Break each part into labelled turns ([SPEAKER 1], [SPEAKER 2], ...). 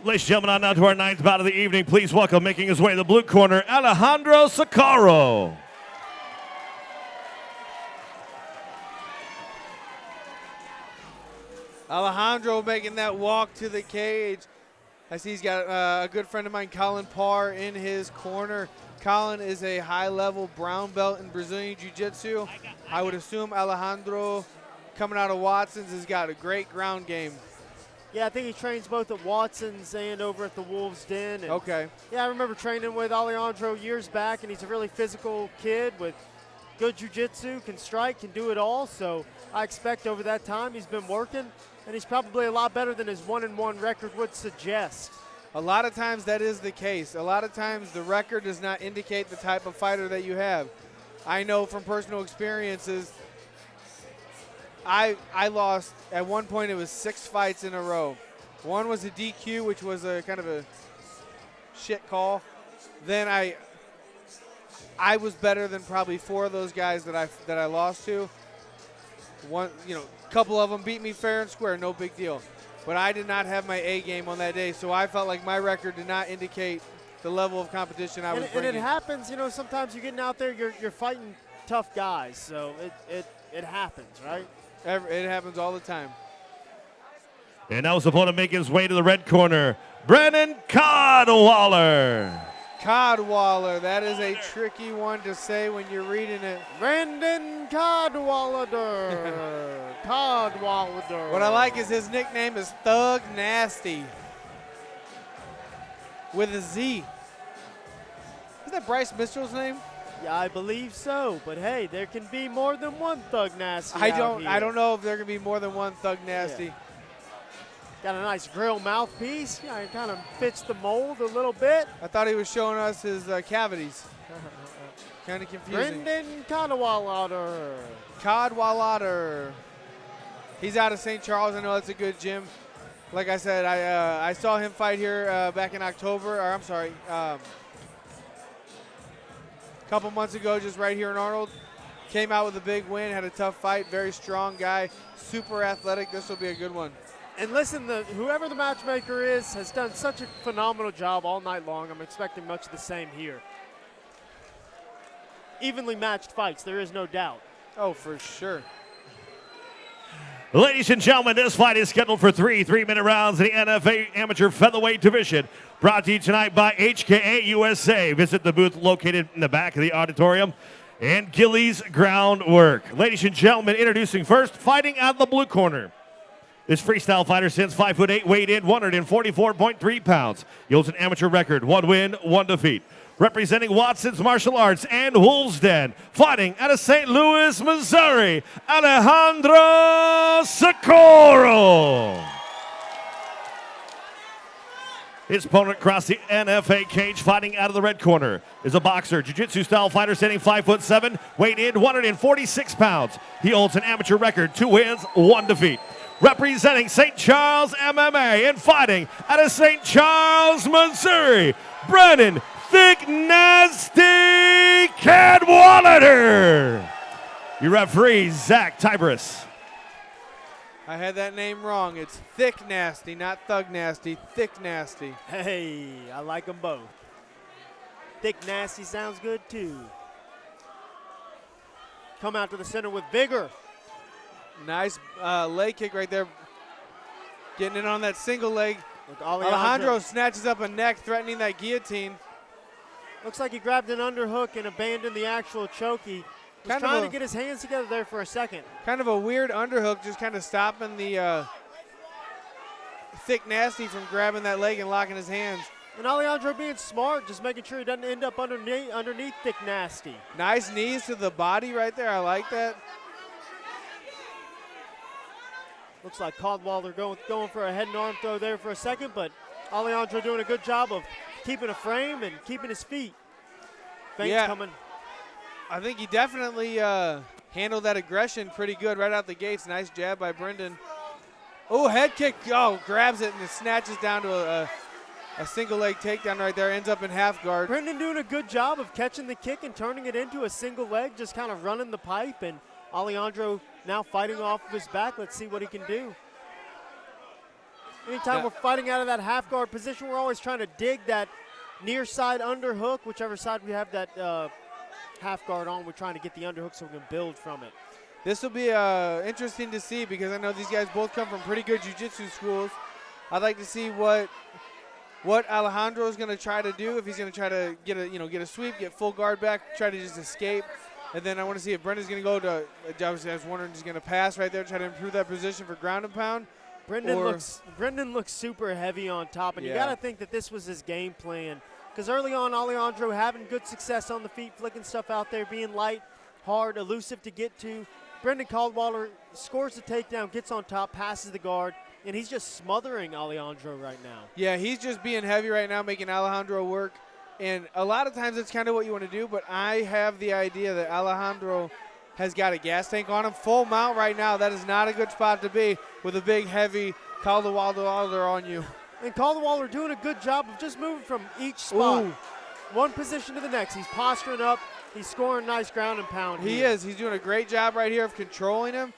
[SPEAKER 1] Ladies and gentlemen, on now to our ninth bout of the evening. Please welcome, making his way to the blue corner, Alejandro Socorro.
[SPEAKER 2] Alejandro making that walk to the cage. I see he's got a good friend of mine, Colin Parr, in his corner. Colin is a high-level brown belt in Brazilian Jiu-Jitsu. I would assume Alejandro, coming out of Watson's, has got a great ground game.
[SPEAKER 3] Yeah, I think he trains both at Watson's and over at the Wolves Den. And
[SPEAKER 2] okay.
[SPEAKER 3] Yeah, I remember training with Alejandro years back, and he's a really physical kid with good jiu-jitsu, can strike, can do it all. So I expect over that time he's been working, and he's probably a lot better than his 1-1 record would suggest.
[SPEAKER 2] A lot of times that is the case. A lot of times the record does not indicate the type of fighter that you have. I know from personal experiences, I lost, at one point it was 6 fights in a row. One was a DQ, which was a kind of a shit call. Then I was better than probably 4 of those guys that I lost to. One, a couple of them beat me fair and square, no big deal. But I did not have my A game on that day, so I felt like my record did not indicate the level of competition I was bringing.
[SPEAKER 3] And it happens, sometimes you're getting out there, you're fighting tough guys, so it happens, right?
[SPEAKER 2] It happens all the time.
[SPEAKER 1] And now his opponent making his way to the red corner, Brendan Cadwallader.
[SPEAKER 2] Cadwallader, that is a tricky one to say when you're reading it.
[SPEAKER 3] Brendan Cadwallader. Cadwallader.
[SPEAKER 2] What I like is his nickname is Thug Nasty. With a Z. Is that Bryce Mitchell's name?
[SPEAKER 3] Yeah, I believe so. But hey, there can be more than one Thug Nasty.
[SPEAKER 2] I don't know if there can be more than one Thug Nasty.
[SPEAKER 3] Yeah. Got a nice grill mouthpiece. Yeah, it kind of fits the mold a little bit.
[SPEAKER 2] I thought he was showing us his cavities. Kind of confusing.
[SPEAKER 3] Brendan Cadwallader.
[SPEAKER 2] Cadwallader. He's out of St. Charles. I know that's a good gym. Like I said, I saw him fight here back in October. Or I'm sorry, a couple months ago, just right here in Arnold. Came out with a big win. Had a tough fight. Very strong guy. Super athletic. This will be a good one.
[SPEAKER 3] And listen, whoever the matchmaker is has done such a phenomenal job all night long. I'm expecting much the same here. Evenly matched fights, there is no doubt.
[SPEAKER 2] Oh, for sure.
[SPEAKER 1] Ladies and gentlemen, this fight is scheduled for 3 3-minute rounds in the NFA Amateur Featherweight Division. Brought to you tonight by HKA USA. Visit the booth located in the back of the auditorium. And Gillies Groundwork. Ladies and gentlemen, introducing first, fighting out the blue corner. This freestyle fighter since 5'8", weighed in 144.3 pounds. He holds an amateur record, 1 win, 1 defeat. Representing Watson's Martial Arts and Wolves Den, fighting out of St. Louis, Missouri, Alejandro Socorro. His opponent across the NFA cage, fighting out of the red corner, is a boxer, jiu-jitsu style fighter, standing 5'7", weighed in 146 pounds. He holds an amateur record, 2 wins, 1 defeat. Representing St. Charles MMA and fighting out of St. Charles, Missouri, Brendan Thick Nasty Cadwallader. Your referee, Zach Tibris.
[SPEAKER 2] I had that name wrong. It's Thick Nasty, not Thug Nasty. Thick Nasty.
[SPEAKER 3] Hey, I like them both. Thick Nasty sounds good too. Come out to the center with vigor.
[SPEAKER 2] Nice leg kick right there. Getting in on that single leg.
[SPEAKER 3] Look,
[SPEAKER 2] Alejandro snatches up a neck, threatening that guillotine.
[SPEAKER 3] Looks like he grabbed an underhook and abandoned the actual choke. He was trying to get his hands together there for a second.
[SPEAKER 2] Kind of a weird underhook, just kind of stopping the Thick Nasty from grabbing that leg and locking his hands.
[SPEAKER 3] And Alejandro being smart, just making sure he doesn't end up underneath Thick Nasty.
[SPEAKER 2] Nice knees to the body right there. I like that.
[SPEAKER 3] Looks like Cadwallader going for a head and arm throw there for a second, but Alejandro doing a good job of keeping a frame and keeping his feet. Feints coming.
[SPEAKER 2] I think he definitely handled that aggression pretty good right out the gates. Nice jab by Brendan. Oh, head kick. Oh, grabs it and it snatches down to a single leg takedown right there. Ends up in half guard.
[SPEAKER 3] Brendan doing a good job of catching the kick and turning it into a single leg, just kind of running the pipe, and Alejandro now fighting off of his back. Let's see what he can do. Anytime we're fighting out of that half guard position, we're always trying to dig that near side underhook, whichever side we have that half guard on. We're trying to get the underhook so we can build from it.
[SPEAKER 2] This will be interesting to see because I know these guys both come from pretty good jiu-jitsu schools. I'd like to see what Alejandro is going to try to do. If he's going to try to get a sweep, get full guard back, try to just escape. And then I want to see if Brendan's going to go to, I was wondering if he's going to pass right there, try to improve that position for ground and pound.
[SPEAKER 3] Brendan looks super heavy on top, and you got to think that this was his game plan. Because early on, Alejandro having good success on the feet, flicking stuff out there, being light, hard, elusive to get to. Brendan Cadwallader scores the takedown, gets on top, passes the guard, and he's just smothering Alejandro right now.
[SPEAKER 2] Yeah, he's just being heavy right now, making Alejandro work. And a lot of times that's kind of what you want to do, but I have the idea that Alejandro has got a gas tank on him. Full mount right now, that is not a good spot to be with a big, heavy Cadwallader on you.
[SPEAKER 3] And Cadwallader doing a good job of just moving from each spot.
[SPEAKER 2] Ooh.
[SPEAKER 3] One position to the next. He's posturing up. He's scoring nice ground and pound.
[SPEAKER 2] He is. He's doing a great job right here of controlling him.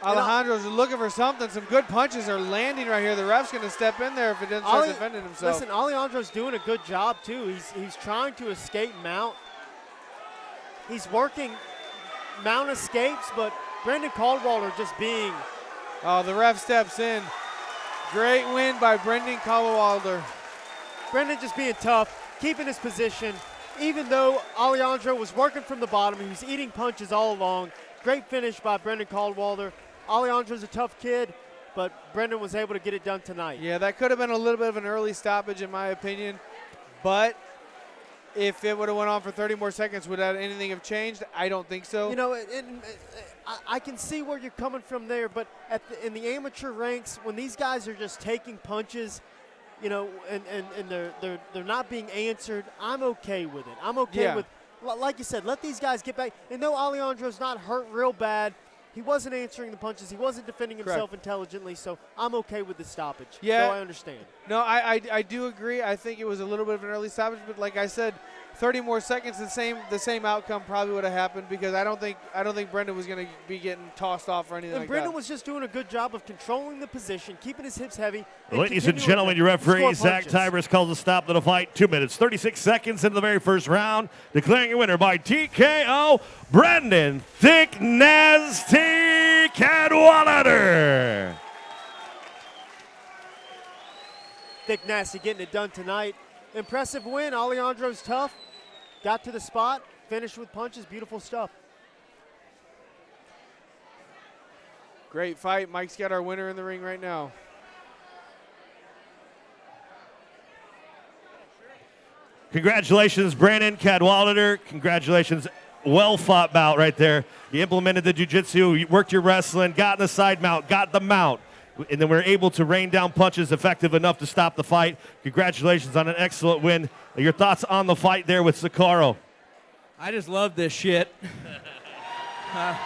[SPEAKER 2] Alejandro's looking for something. Some good punches are landing right here. The ref's going to step in there if it doesn't start defending himself.
[SPEAKER 3] Listen, Alejandro's doing a good job, too. He's trying to escape mount. He's working mount escapes, but Brendan Cadwallader just being.
[SPEAKER 2] Oh, the ref steps in. Great win by Brendan Cadwallader.
[SPEAKER 3] Brendan just being tough, keeping his position. Even though Alejandro was working from the bottom, he was eating punches all along. Great finish by Brendan Cadwallader. Alejandro's a tough kid, but Brendan was able to get it done tonight.
[SPEAKER 2] Yeah, that could have been a little bit of an early stoppage in my opinion, but if it would have went on for 30 more seconds, would anything have changed? I don't think so.
[SPEAKER 3] You know, I can see where you're coming from there, but in the amateur ranks, when these guys are just taking punches, you know, and they're not being answered, I'm okay with it. I'm okay with, like you said, let these guys get back. And though Alejandro's not hurt real bad, he wasn't answering the punches. He wasn't defending himself intelligently, so I'm okay with the stoppage.
[SPEAKER 2] Yeah.
[SPEAKER 3] So I understand.
[SPEAKER 2] No, I do agree. I think it was a little bit of an early stoppage, but like I said, 30 more seconds, the same outcome probably would have happened because I don't think Brendan was going to be getting tossed off or anything like that.
[SPEAKER 3] And Brendan was just doing a good job of controlling the position, keeping his hips heavy.
[SPEAKER 1] Ladies and gentlemen, your referee, Zach Tybers, calls a stop to the fight. 2 minutes, 36 seconds into the very first round. Declaring your winner by TKO, Brendan Thick Nasty Cadwallader.
[SPEAKER 3] Thick Nasty getting it done tonight. Impressive win. Alejandro's tough. Got to the spot, finished with punches. Beautiful stuff.
[SPEAKER 2] Great fight. Mike's got our winner in the ring right now.
[SPEAKER 1] Congratulations, Brandon Cadwallader. Congratulations. Well-fought bout right there. You implemented the jiu-jitsu, you worked your wrestling, got in the side mount, got the mount, and then we're able to rain down punches effective enough to stop the fight. Congratulations on an excellent win. Your thoughts on the fight there with Socorro?
[SPEAKER 4] I just love this shit. My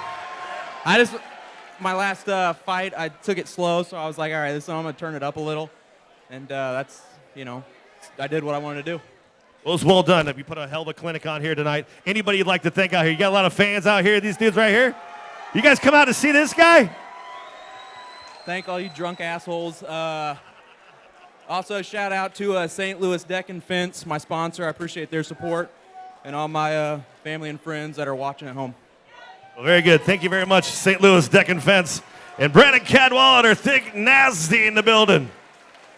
[SPEAKER 4] last fight, I took it slow, so I was like, all right, this time I'm going to turn it up a little. And that's, you know, I did what I wanted to do.
[SPEAKER 1] Well, it's well done. You put a hell of a clinic on here tonight. Anybody you'd like to thank out here? You got a lot of fans out here, these dudes right here? You guys come out to see this guy?
[SPEAKER 4] Thank all you drunk assholes. Also, shout out to St. Louis Deck and Fence, my sponsor. I appreciate their support. And all my family and friends that are watching at home.
[SPEAKER 1] Well, very good. Thank you very much, St. Louis Deck and Fence. And Brandon Cadwallader, Thick Nasty in the building.